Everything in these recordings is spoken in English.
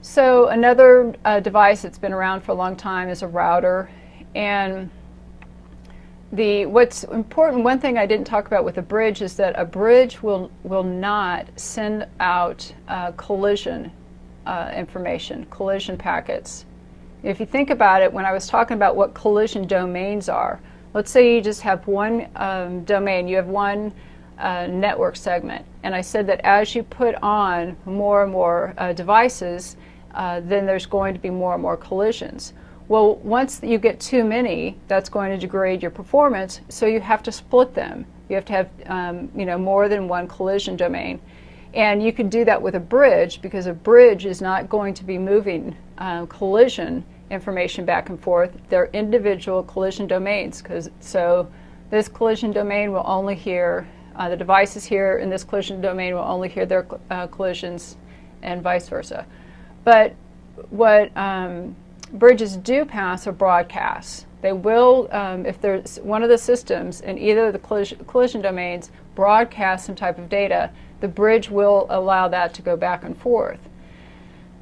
So another device that's been around for a long time is a router. And what's important, one thing I didn't talk about with a bridge is that a bridge will not send out collision information, collision packets. If you think about it, when I was talking about what collision domains are, let's say you just have one domain, you have one network segment, and I said that as you put on more and more devices, then there's going to be more and more collisions. Well, once you get too many, that's going to degrade your performance, so you have to split them. You have to have more than one collision domain. And you can do that with a bridge, because a bridge is not going to be moving collision information back and forth. They're individual collision domains. So this collision domain will only hear, the devices here in this collision domain will only hear their collisions, and vice versa. But what bridges do pass are broadcasts. They will, if there's one of the systems in either of the collision domains broadcast some type of data, the bridge will allow that to go back and forth.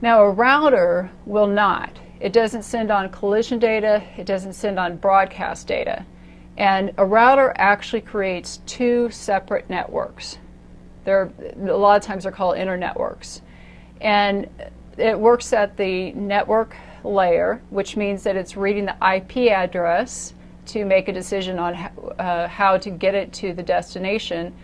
Now a router will not. It doesn't send on collision data, it doesn't send on broadcast data. And a router actually creates two separate networks. A lot of times they're called internetworks. And it works at the network layer, which means that it's reading the IP address to make a decision on how to get it to the destination.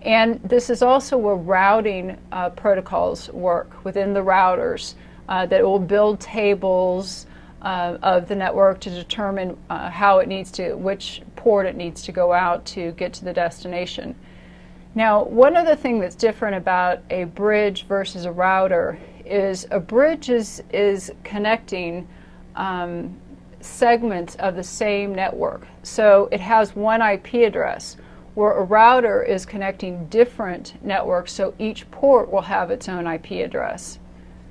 And this is also where routing protocols work within the routers that will build tables of the network to determine how it needs to, which port it needs to go out to get to the destination. Now, one other thing that's different about a bridge versus a router is a bridge is connecting segments of the same network. So it has one IP address, where a router is connecting different networks, so each port will have its own IP address.